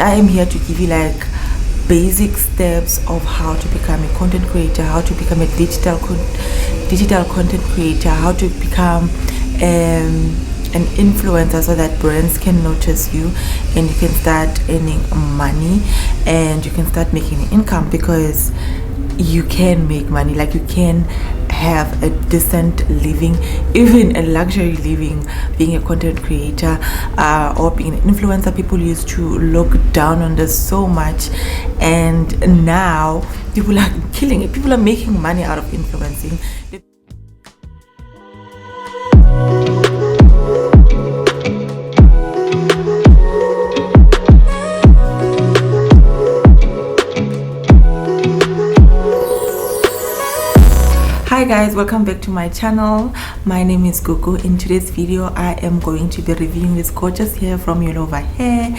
I am here to give you like basic steps of how to become a content creator, how to become a digital content creator, how to become an influencer so that brands can notice you and you can start earning money and you can start making income, because you can make money. Like, you can have a decent living, even a luxury living, being a content creator or being an influencer. People used to look down on this so much, and now people are killing it. People are making money out of influencing. Hi guys, welcome back to my channel. My name is Gugu. In today's video I am going to be reviewing this gorgeous hair from Yolova hair.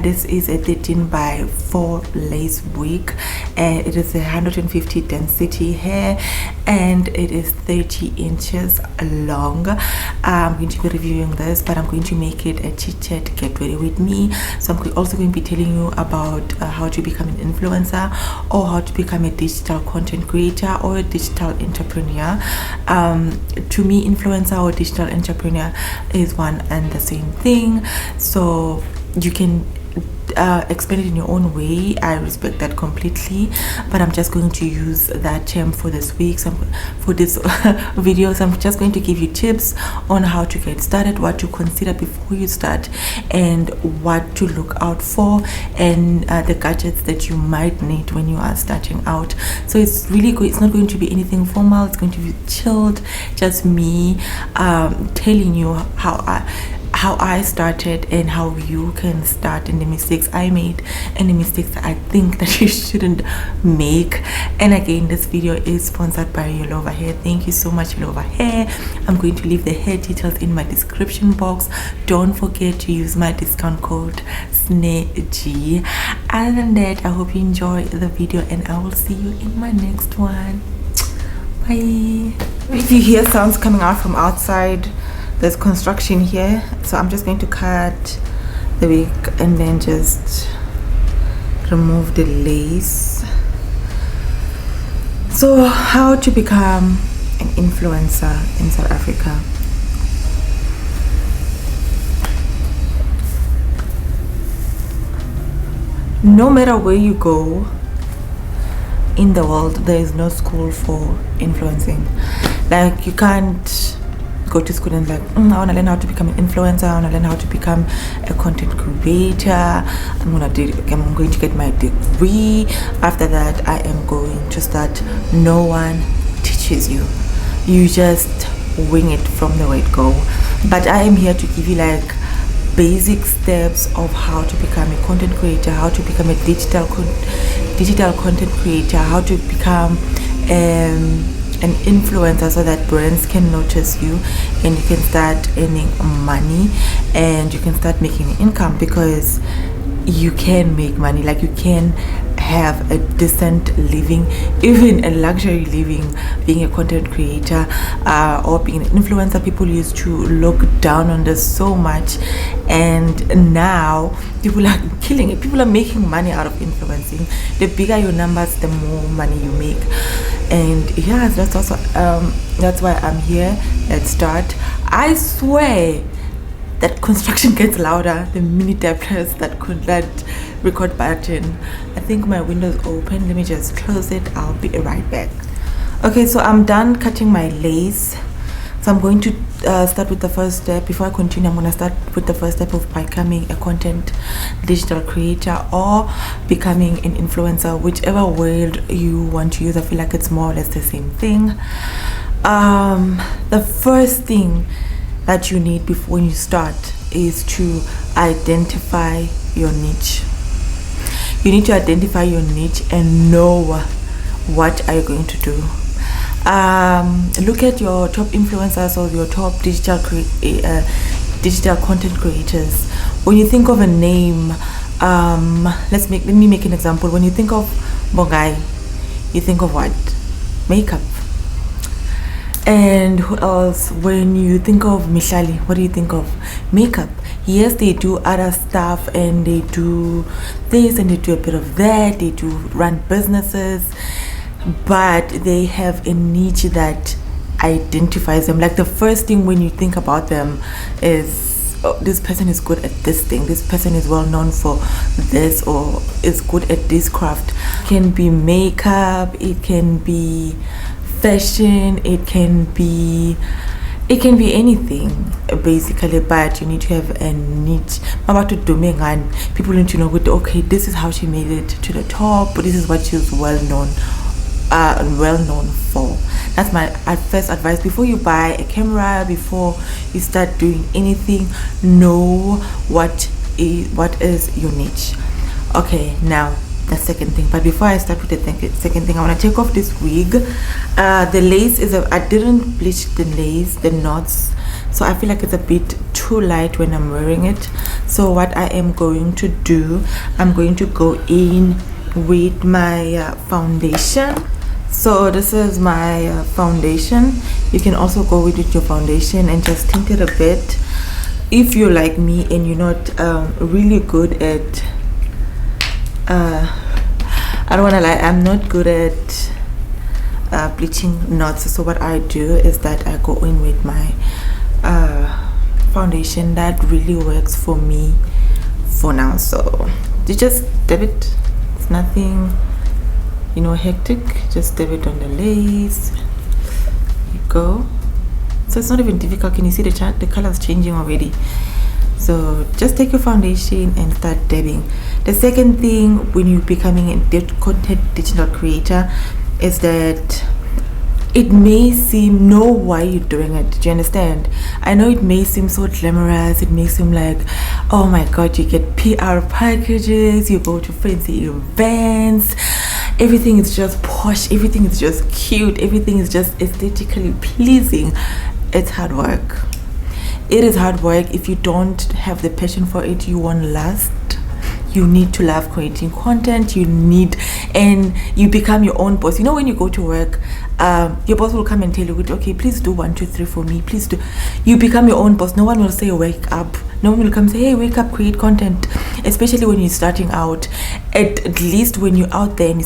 This is a 13 by 4 lace wig, and it is 150 density hair and it is 30 inches long. I'm going to be reviewing this, but I'm going to make it a chit chat, get ready with me. So I'm also going to be telling you about how to become an influencer, or how to become a digital content creator or a digital entrepreneur. To me, influencer or digital entrepreneur is one and the same thing, so you can explain it in your own way. I respect that completely, but I'm just going to use that term for this week. So for this video, so I'm just going to give you tips on how to get started, what to consider before you start, and what to look out for, and the gadgets that you might need when you are starting out. So it's really good. It's not going to be anything formal. It's going to be chilled, just me telling you how I started and how you can start, and the mistakes I made and the mistakes that I think that you shouldn't make. And again, this video is sponsored by Yolova hair. Thank you so much, Yolova hair. I'm going to leave the hair details in my description box. Don't forget to use my discount code SNEG. Other than that, I hope you enjoy the video and I will see you in my next one. Bye. If you hear sounds coming out from outside, there's construction here, so I'm just going to cut the wig and then just remove the lace. So, how to become an influencer in South Africa? No matter where you go in the world, there is no school for influencing. Like, you can't go to school and like, I want to learn how to become an influencer, I want to learn how to become a content creator, I'm going to get my degree. After that, I am going to start. No one teaches you. You just wing it from the word go. But I am here to give you like basic steps of how to become a content creator, how to become a digital content creator, how to become an influencer so that brands can notice you and you can start earning money and you can start making income, because you can make money. Like, you can have a decent living, even a luxury living, being a content creator or being an influencer. People used to look down on this so much, and now people are killing it. People are making money out of influencing. The bigger your numbers, the more money you make. And yeah, that's also that's why I'm here. Let's start. I swear that construction gets louder the minute I press that record button. I think my window's open. Let me just close it. I'll be right back. Okay, so I'm done cutting my lace. So I'm going to start with the first step. Before I continue, I'm going to start with the first step of becoming a content digital creator or becoming an influencer, whichever word you want to use. I feel like it's more or less the same thing. The first thing that you need before you start is to identify your niche. You need to identify your niche and know what are you going to do. Look at your top influencers or your top digital content creators. When you think of a name, let me make an example. When you think of Bongai, you think of what? Makeup. And who else? When you think of Mishali, what do you think of? Makeup. Yes, they do other stuff, and they do this and they do a bit of that, they do run businesses, but they have a niche that identifies them. Like, the first thing when you think about them is, oh, this person is good at this thing, this person is well known for this, or is good at this craft. It can be makeup, it can be fashion, it can be anything basically, but you need to have a niche. About to do and people need to know, okay, this is how she made it to the top, this is what she was well known for. That's my first advice. Before you buy a camera, before you start doing anything, know what is your niche. Okay, now the second thing. But before I start with the second thing, I want to take off this wig. The lace is I didn't bleach the lace, the knots, so I feel like it's a bit too light when I'm wearing it. So what I am going to do, I'm going to go in with my foundation. So this is my foundation. You can also go with your foundation and just tint it a bit. If you're like me and you're not really good at I don't want to lie, I'm not good at bleaching knots. So what I do is that I go in with my foundation. That really works for me for now. So you just dab it. It's nothing, you know, hectic. Just dab it on the lace. There you go. So it's not even difficult. Can you see the colors changing already? So just take your foundation and start dabbing. The second thing when you're becoming a content digital creator is that it may seem, know why you're doing it. Do you understand? I know it may seem so glamorous. It may seem like, oh my god, you get PR packages, you go to fancy events, everything is just posh, everything is just cute, everything is just aesthetically pleasing. It's hard work. It is hard work. If you don't have the passion for it, you won't last. You need to love creating content. And you become your own boss. You know, when you go to work, your boss will come and tell you, okay, please do 1 2 3 for me, please do. You become your own boss. No one will say wake up. No one will come say, hey, wake up, create content. Especially when you're starting out. At least when you're out there and you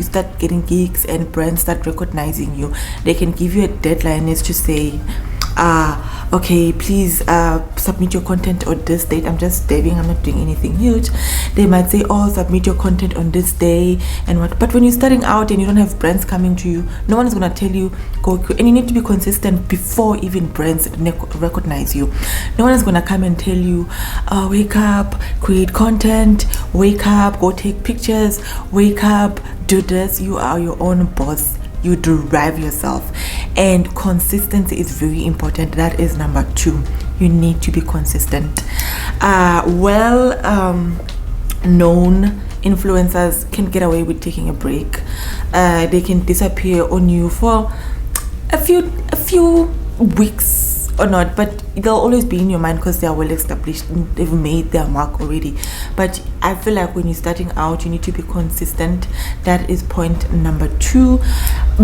start getting gigs and brands start recognizing you, they can give you a deadline. It's to say, okay, please submit your content on this date. I'm just dabbing, I'm not doing anything huge. They might say, oh, submit your content on this day and what. But when you're starting out and you don't have brands coming to you, no one is going to tell you go, and you need to be consistent before even brands recognize you. No one is going to come and tell you, wake up, create content, wake up, go take pictures, wake up, do this. You are your own boss. You drive yourself, and consistency is very important. That is number 2. You need to be consistent. Known influencers can get away with taking a break. They can disappear on you for a few weeks or not, but they'll always be in your mind because they are well established. They've made their mark already. But I feel like when you're starting out, you need to be consistent. That is point number 2.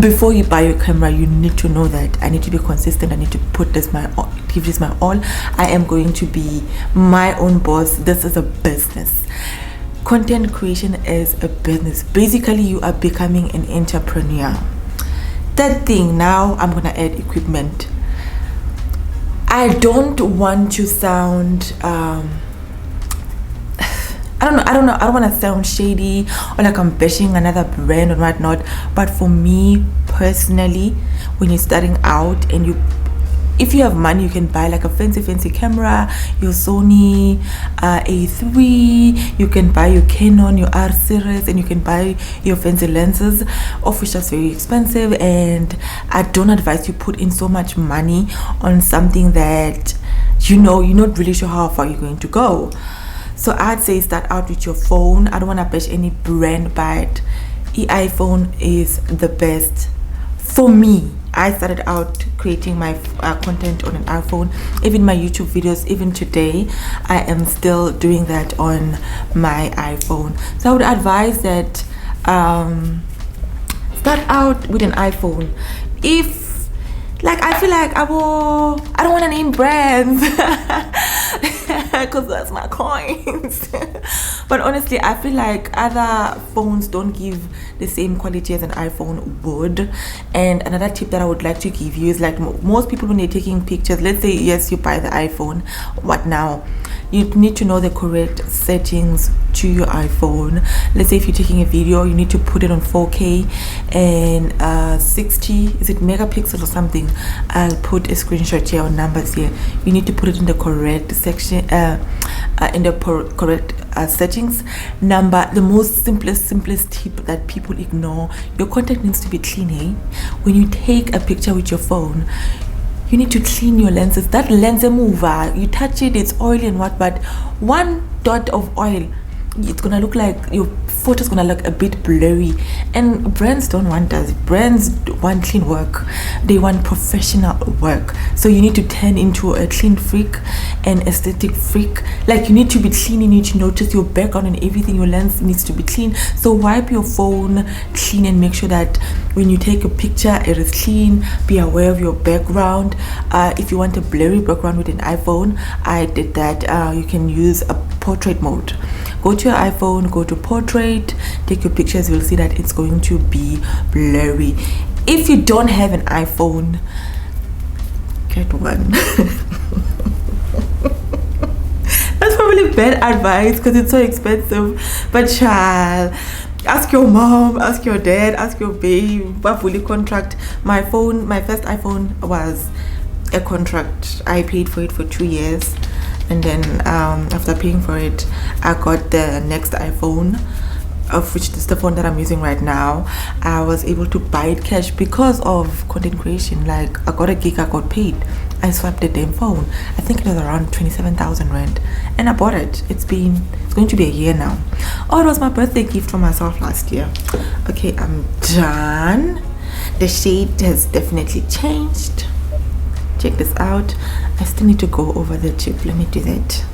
Before you buy your camera, you need to know that I need to be consistent. I need to give this my all. I am going to be my own boss. This is a business. Content creation is a business. Basically, you are becoming an entrepreneur. Third thing, now I'm gonna add equipment. I don't want to sound I don't want to sound shady or like I'm bashing another brand or whatnot, but for me personally, when you're starting out and if you have money, you can buy like a fancy camera, your Sony A3, you can buy your Canon, your R series, and you can buy your fancy lenses, of which is very expensive. And I don't advise you put in so much money on something that you're not really sure how far you're going to go. So I'd say start out with your phone. I don't want to bash any brand, but iPhone is the best for me. I started out creating my content on an iPhone. Even my YouTube videos, even today, I am still doing that on my iPhone. So I would advise that start out with an iPhone. If, like, I feel like I don't want to name brands. because that's my coins. But honestly, I feel like other phones don't give the same quality as an iPhone would. And another tip that I would like to give you is, like, most people when they're taking pictures, let's say yes, you buy the iPhone, what now? You need to know the correct settings to your iPhone. Let's say if you're taking a video, you need to put it on 4K and 60, is it megapixels or something? I'll put a screenshot here on numbers here. You need to put it in the correct section, in the correct settings. The most simplest tip that people ignore: your contact needs to be clean. When you take a picture with your phone, you need to clean your lenses. That lens mover, you touch it, it's oily and what, but one dot of oil, it's gonna look like your photo's gonna look a bit blurry. And brands don't want us. Brands want clean work. They want professional work. So you need to turn into a clean freak, an aesthetic freak. Like, you need to be clean. You need to notice your background and everything. Your lens needs to be clean. So wipe your phone clean and make sure that when you take a picture, it is clean. Be aware of your background. If you want a blurry background with an iPhone, I did that. You can use a portrait mode. Go to your iPhone, go to portrait, take your pictures. You'll see that it's going to be blurry. If you don't have an iPhone, get one. That's probably bad advice because it's so expensive, but child, ask your mom, ask your dad, ask your babe. What will you contract? My first iPhone was a contract. I paid for it for 2 years, and then after paying for it, I got the next iPhone, of which is the phone that I'm using right now. I was able to buy it cash because of content creation. Like, I got a gig, I got paid, I swapped the damn phone. I think it was around 27,000 rand, and I bought it. It's going to be a year now. Oh, it was my birthday gift for myself last year. Okay, I'm done. The shade has definitely changed. Check this out. I still need to go over the tip. Let me do that.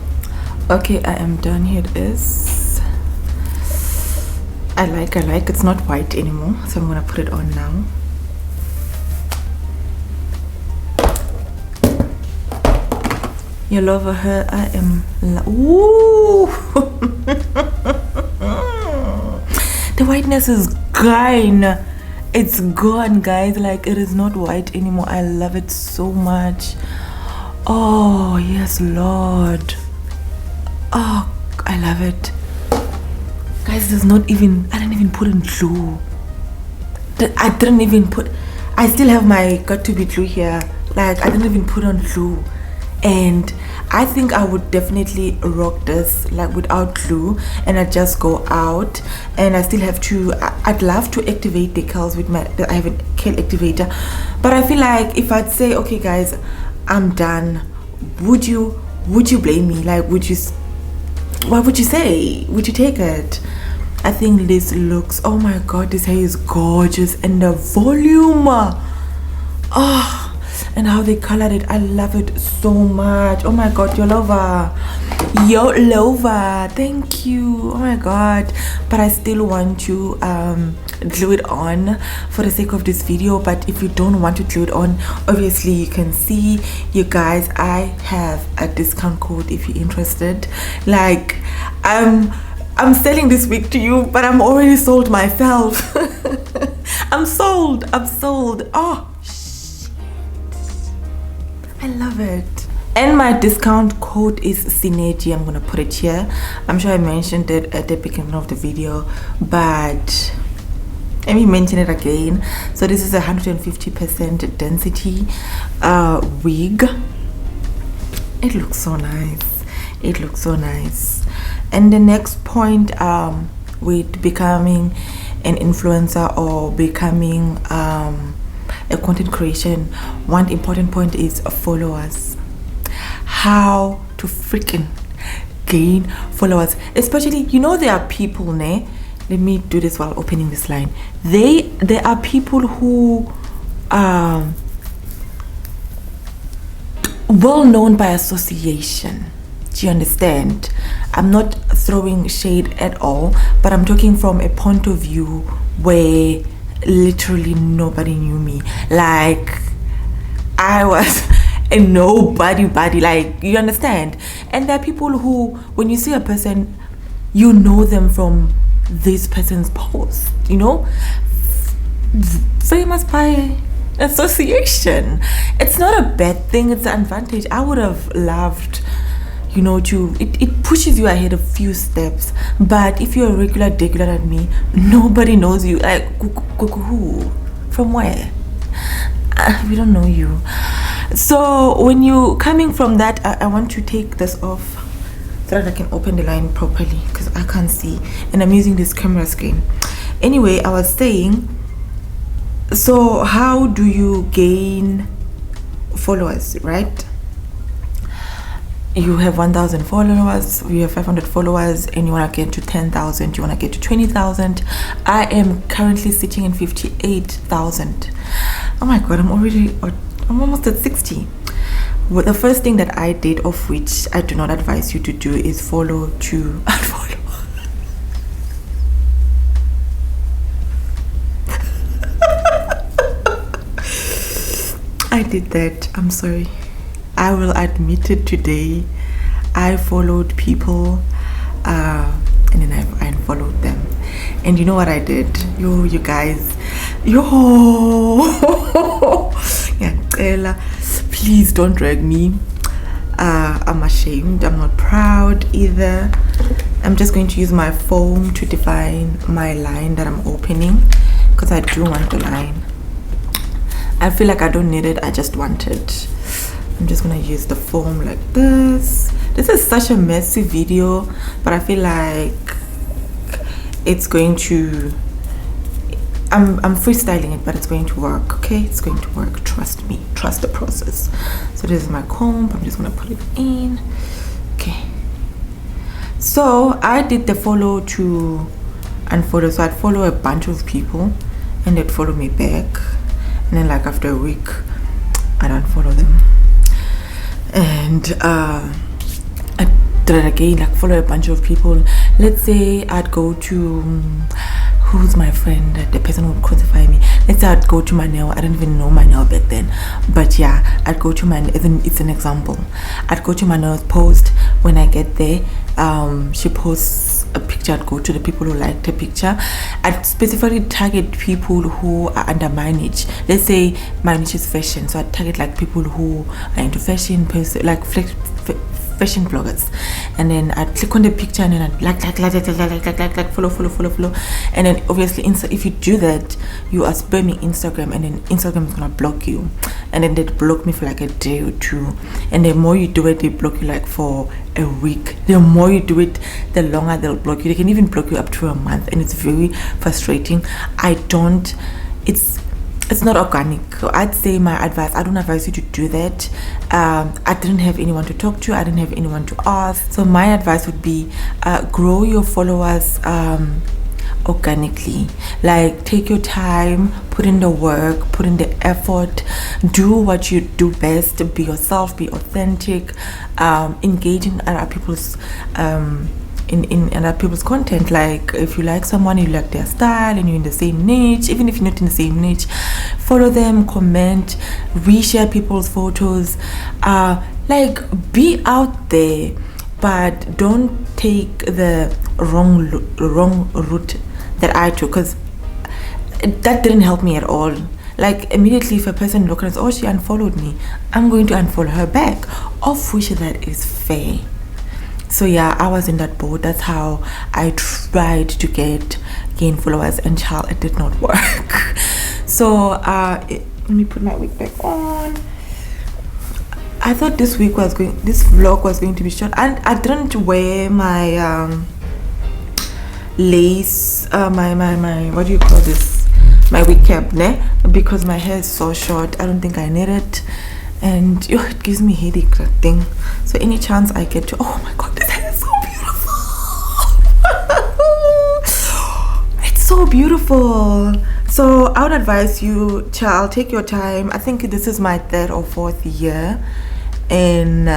Okay, I am done. Here it is. I like it's not white anymore, so I'm gonna put it on now. Yolova her, I am ooh. The whiteness is gone. It's gone, guys. Like, it is not white anymore. I love it so much. Oh yes, Lord. Oh, I love it, guys. There's not even, I didn't even put in glue. I still have my got to be glue here. Like, I didn't even put on glue, and I think I would definitely rock this like without glue, and I just go out. And I still have to, I'd love to activate the curls with I have a curl activator, but I feel like if I'd say, okay guys, I'm done, would you blame me? Like, what would you say? Would you take it? I think this looks, oh my god, this hair is gorgeous, and the volume, oh, and how they colored it, I love it so much. Oh my god, Yolova, thank you. Oh my god. But I still want to glue it on for the sake of this video. But if you don't want to glue it on, obviously you can see, you guys, I have a discount code if you're interested. Like, I'm selling this wig to you, but I'm already sold myself. I'm sold. Oh shit, I love it. And my discount code is Synergy. I'm gonna put it here. I'm sure I mentioned it at the beginning of the video, but let me mention it again. So this is a 150% density wig. It looks so nice. And the next point with becoming an influencer or becoming a content creation, one important point is followers. How to freaking gain followers, especially, you know, there are people, let me do this while opening this line. There are people who are well known by association. Do you understand? I'm not throwing shade at all, but I'm talking from a point of view where literally nobody knew me. Like, I was and nobody body, like, you understand. And there are people who, when you see a person, you know them from this person's post, you know, famous by association. It's not a bad thing, it's an advantage. I would have loved, you know, to it pushes you ahead a few steps. But if you're a regular like me, nobody knows you. Like, who? From where? We don't know you. So when you coming from that, I want to take this off so that I can open the line properly, because I can't see and I'm using this camera screen. Anyway, I was saying, so how do you gain followers, right? You have 1,000 followers, you have 500 followers, and you want to get to 10,000, you want to get to 20,000. I am currently sitting in 58,000. Oh my god, I'm almost at 60. Well, the first thing that I did, of which I do not advise you to do, is follow to unfollow. I did that. I'm sorry. I will admit it today. I followed people and then I unfollowed them. And you know what I did? You guys. Yeah, please don't drag me. I'm ashamed. I'm not proud either. I'm just going to use my phone to define my line that I'm opening, because I do want the line. I feel like I don't need it, I just want it. I'm just gonna use the foam like this. This is such a messy video, but I feel like it's going to, I'm freestyling it, but it's going to work, okay? It's going to work, trust me, trust the process. So this is my comb, I'm just gonna put it in. Okay. So I did the follow to unfollow. So I'd follow a bunch of people and they'd follow me back. And then like after a week, I'd unfollow them. And I did it again, like follow a bunch of people. Let's say I'd go to, who's my friend, the person who would crucify me. Let's say I'd go to Manel. I didn't even know Manel back then, but yeah, I'd go to Manel. It's an example. I'd go to Manel's post. When I get there, she posts a picture. I'd go to the people who liked the picture. I'd specifically target people who are under my niche. Let's say my niche is fashion, so I'd target like people who are into fashion, like fashion bloggers. And then I'd click on the picture and then I'd like follow. And then obviously if you do that, you are spamming Instagram, and then Instagram is gonna block you, and then they'd block me for like a day or two. And the more you do it, they block you like for a week. The more you do it, the longer they'll block you. They can even block you up to a month, and it's very frustrating. It's not organic. I'd say my advice, I don't advise you to do that. I didn't have anyone to talk to, I didn't have anyone to ask. So my advice would be grow your followers organically. Like, take your time, put in the work, put in the effort, do what you do best, be yourself, be authentic, engage in other people's in other people's content. Like, if you like someone, you like their style, and you're in the same niche, even if you're not in the same niche, follow them, comment, reshare people's photos. Like, be out there, but don't take the wrong route that I took, because that didn't help me at all. Like, immediately if a person looks and says, oh, she unfollowed me, I'm going to unfollow her back, of which that is fair. So yeah, I was in that boat. That's how I tried to gain followers, and child, it did not work. So let me put my wig back on. I thought this vlog was going to be short, and I didn't wear my lace, my what do you call this, my wig cap, ne? Because my hair is so short. I don't think I need it, and it gives me headache, that thing. So any chance I get to, oh my god, this hair is so beautiful. It's so beautiful. So I would advise you, child, take your time. I think this is my 3rd or 4th year in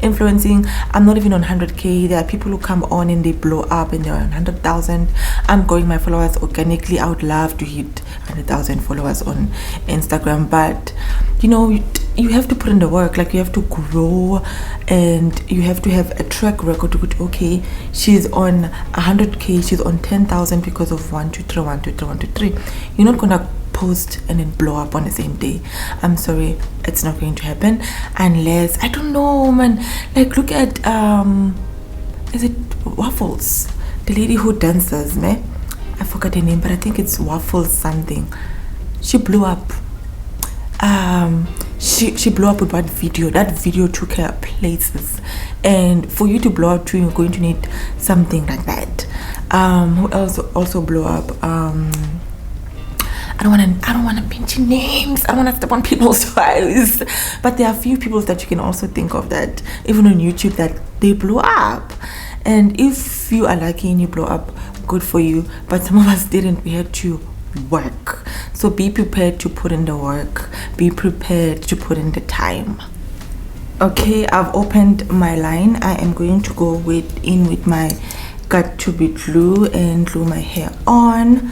influencing. I'm not even on 100k. There are people who come on and they blow up and they're on 100,000. I'm growing my followers organically. I would love to hit 100,000 followers on Instagram, but you know, you have to put in the work. Like, you have to grow, and you have to have a track record to go, okay, she's on 100k, she's on 10,000 because of 1 2 3 1 2 3 1 2 3. You're not gonna post and then blow up on the same day. I'm sorry, it's not going to happen unless, I don't know, man. Like, look at is it Waffles, the lady who dances, man? I forgot her name, but I think it's Waffles something. She blew up. She blew up with one video. That video took her places, and for you to blow up too, you're going to need something like that. Who else also blew up? I don't want to mention names. I don't want to step on people's toes, but there are a few people that you can also think of that even on YouTube that they blew up. And if you are lucky and you blow up, good for you. But some of us didn't. We had to work. So be prepared to put in the work. Be prepared to put in the time. Okay, I've opened my line. I am going to go in with my Got to Be glue and glue my hair on.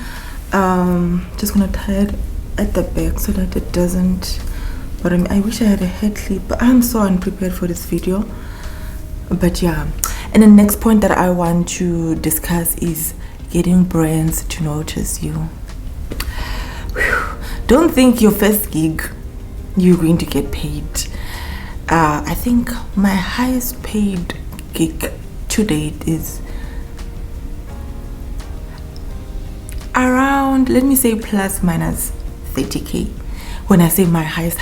Just gonna tie it at the back so that it doesn't bother me. I wish I had a head clip, but I'm so unprepared for this video. But yeah, and the next point that I want to discuss is getting brands to notice you. Whew. Don't think your first gig you're going to get paid. I think my highest paid gig to date is around, let me say, plus minus 30k. When I say my highest,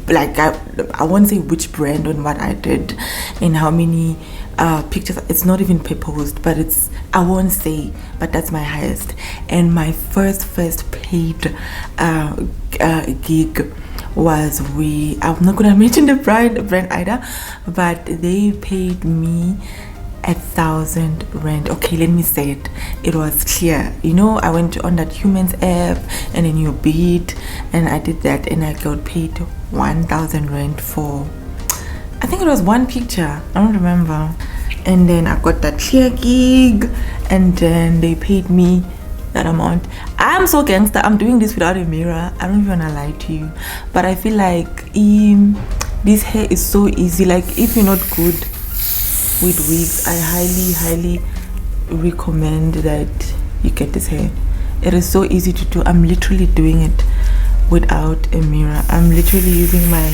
like I won't say which brand and what I did and how many pictures. It's not even proposed, but I won't say, but that's my highest. And my first paid gig was I'm not gonna mention the brand either, but they paid me 1,000 rand. Okay, let me say it was clear. You know, I went on that Humans app and then you bid, and I did that, and I got paid 1,000 rand for, I think it was one picture, I don't remember. And then I got that clear gig, and then they paid me that amount. I'm so gangster. I'm doing this without a mirror. I don't even wanna lie to you, but I feel like this hair is so easy. Like, if you're not good with wigs, I highly recommend that you get this hair. It is so easy to do. I'm literally doing it without a mirror. I'm literally using my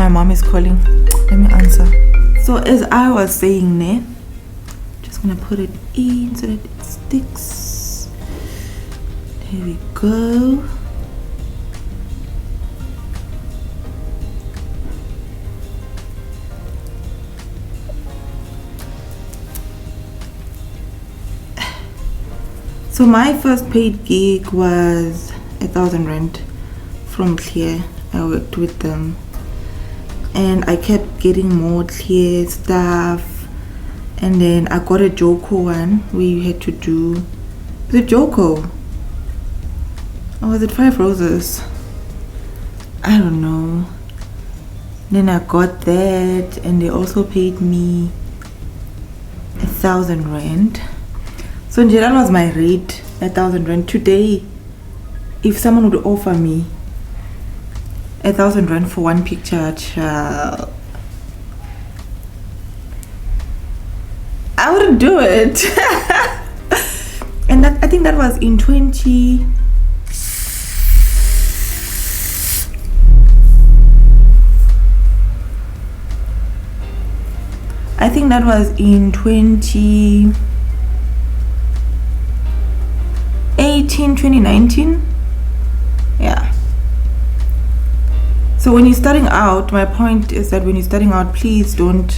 mom is calling. Let me answer. So as I was saying, just gonna put it in so that it sticks. There we go. So my first paid gig was 1,000 rand from Clear. I worked with them, and I kept getting more Clear stuff. And then I got a Joko one where you had to do the Joko, or was it 5 Roses? I don't know. Then I got that, and they also paid me 1,000 rand. So that was my rate, 1,000 rand. Today, if someone would offer me 1,000 rand for one picture, child, I wouldn't do it. And I think that was in 20. I think that was in 2018, 2019. Yeah. So when you're starting out, my point is that when you're starting out, please don't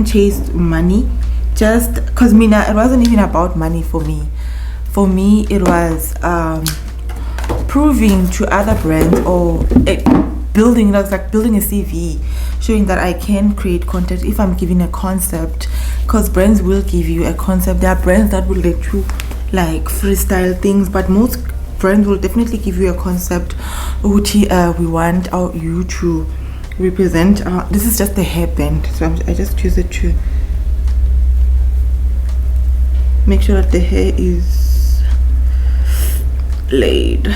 chase money. Just because it wasn't even about money for me. For me, it was proving to other brands, or building a CV, showing that I can create content if I'm giving a concept, because brands will give you a concept. There are brands that will let you like freestyle things, but most brands will definitely give you a concept. We want you to represent. This is just a hairband, so I just use it to make sure that the hair is laid.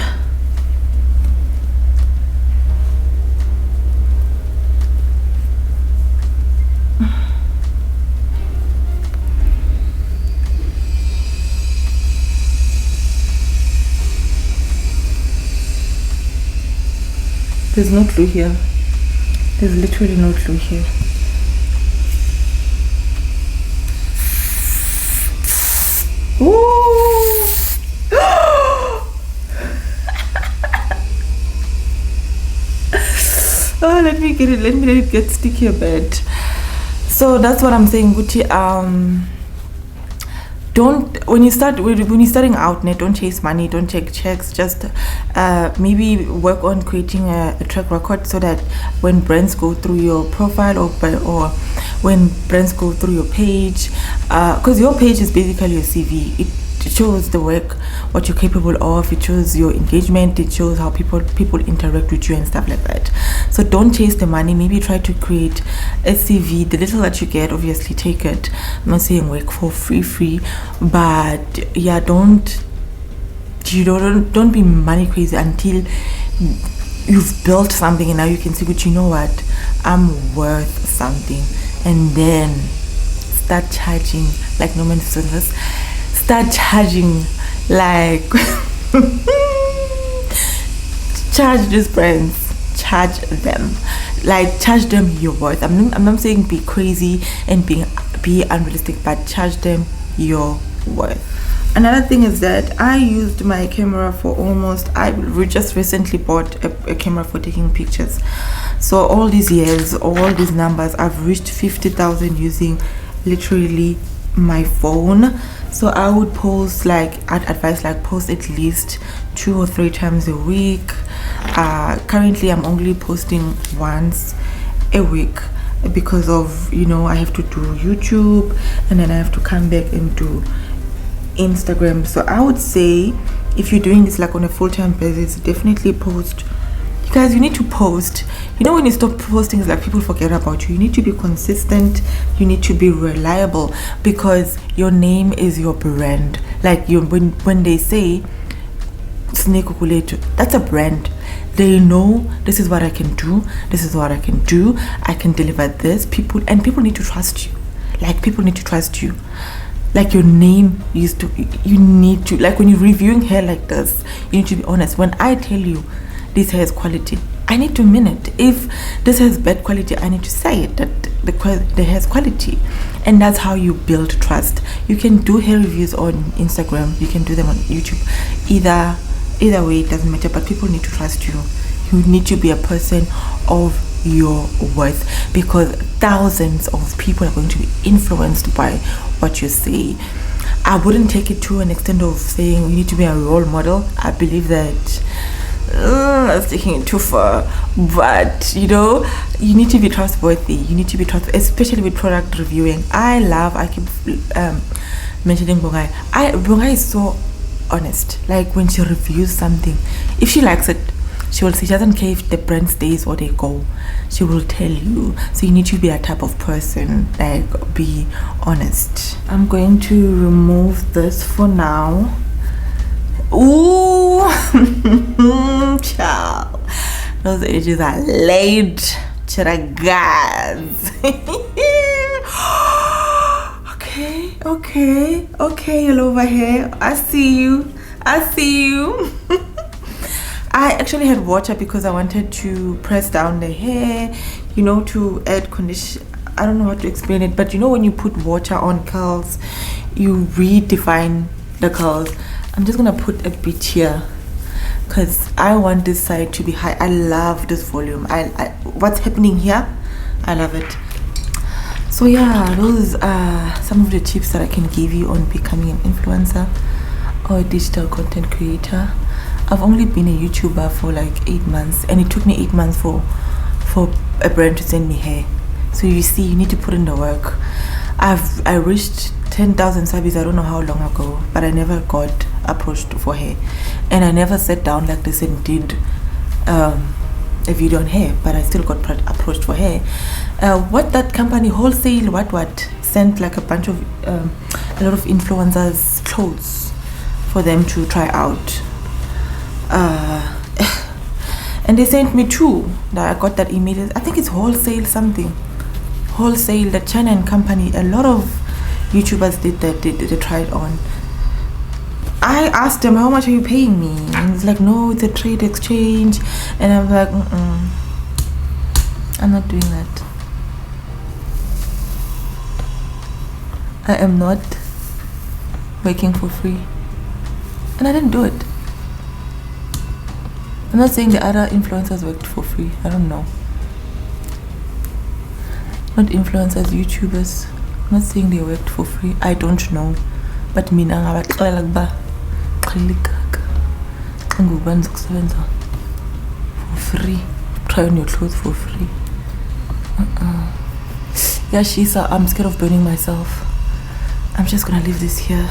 There's no clue here. There's literally no clue here. Ooh. Oh, let me let it get sticky a bit. So that's what I'm saying, Gucci. Don't, when you're starting out, don't chase money, don't check checks. Just maybe work on creating a track record, so that when brands go through your profile, or when brands go through your page, because your page is basically your CV. It shows the work, what you're capable of. It shows your engagement. It shows how people interact with you and stuff like that. So don't chase the money. Maybe try to create a CV. The little that you get, obviously take it. I'm not saying work for free, but yeah, don't be money crazy until you've built something, and now you can say, but you know what, I'm worth something, and then start charging like no man's business. Start charging like charge these brands, charge them your worth. I'm not saying be crazy and be unrealistic, but charge them your worth. Another thing is that I used my camera for we just recently bought a camera for taking pictures. So all these years, all these numbers, I've reached 50,000 using literally my phone. So I would post, I'd advise post at least 2 or 3 times a week. Currently I'm only posting once a week because of, I have to do YouTube, and then I have to come back and do Instagram. So I would say, if you're doing this on a full-time basis, definitely post. You guys, you need to post. When you stop posting, it's people forget about you. You need to be consistent. You need to be reliable, because your name is your brand. When they say Snake Ukuletu, that's a brand. They know this is what I can do. This is what I can do. I can deliver this. People need to trust you. People need to trust you. Your name you need to, when you're reviewing hair like this, you need to be honest. When I tell you this hair is quality, I need to mean it. If this has bad quality, I need to say it, that the hair is quality. And that's how you build trust. You can do hair reviews on Instagram, you can do them on YouTube. Either way, it doesn't matter, but people need to trust you. You need to be a person of your worth, because thousands of people are going to be influenced by what you say. I wouldn't take it to an extent of saying you need to be a role model. I believe that that's taking it too far, but you need to be trustworthy. You need to be trustworthy, especially with product reviewing. I keep mentioning Bongai. Bongai is so honest. When she reviews something, if she likes it, she will say. She doesn't care if the brand stays or they go. She will tell you. So you need to be a type of person, be honest. I'm going to remove this for now. Ooh, child, those edges are laid to the gods. Okay, Yolova here. I see you. I actually had water because I wanted to press down the hair, to add condition. I don't know how to explain it, but when you put water on curls, you redefine the curls. I'm just gonna put a bit here because I want this side to be high. I love this volume. What's happening here, I love it. So yeah, those are some of the tips that I can give you on becoming an influencer or a digital content creator. I've only been a YouTuber for 8 months, and it took me 8 months for a brand to send me hair. So you see, you need to put in the work. I reached 10,000 subs, I don't know how long ago, but I never got approached for hair, and I never sat down like this and did a video on hair, but I still got approached for hair. What that company, wholesale, sent a bunch of a lot of influencers clothes for them to try out. And they sent me two. That I got that immediately. I think it's wholesale something. Wholesale, the China and company. A lot of YouTubers did that. They tried on. I asked them, how much are you paying me? And it's like, no, it's a trade exchange. And I'm like, I'm not doing that. I am not working for free. And I didn't do it. I'm not saying the other influencers worked for free. I don't know. Not influencers, YouTubers. I'm not saying they worked for free. I don't know. But mina ngabaxelela kuba xhilikaga xa ngubani zokusebenza for free. Try on your clothes for free. Yeah, Shisa, I'm scared of burning myself. I'm just gonna leave this here.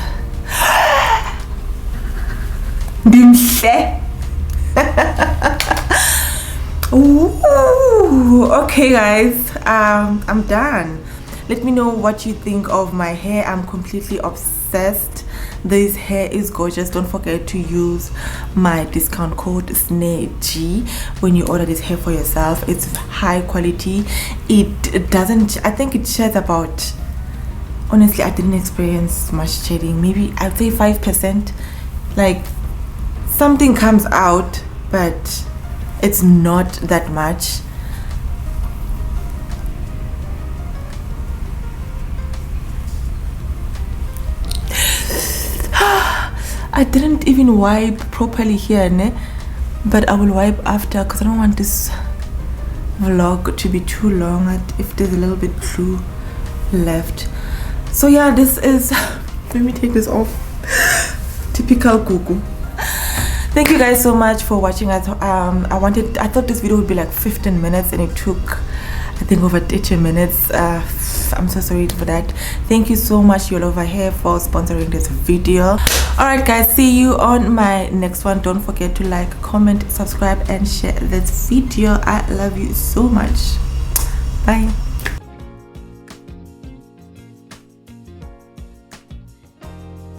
Ooh, okay guys, I'm done. Let me know what you think of my hair. I'm completely obsessed. This hair is gorgeous. Don't forget to use my discount code SNAG when you order this hair for yourself. It's high quality. It doesn't, I think it sheds about, honestly, I didn't experience much shedding. Maybe I'd say 5%. Like something comes out, but it's not that much. I didn't even wipe properly here, ne? But I will wipe after because I don't want this vlog to be too long if there's a little bit glue left. So yeah, this is let me take this off. Typical Gugu. Thank you guys so much for watching. I thought this video would be like 15 minutes and it took I think over 30 minutes. I'm so sorry for that. Thank you so much Yolova here for sponsoring this video. Alright guys, see you on my next one. Don't forget to like, comment, subscribe and share this video. I love you so much. Bye.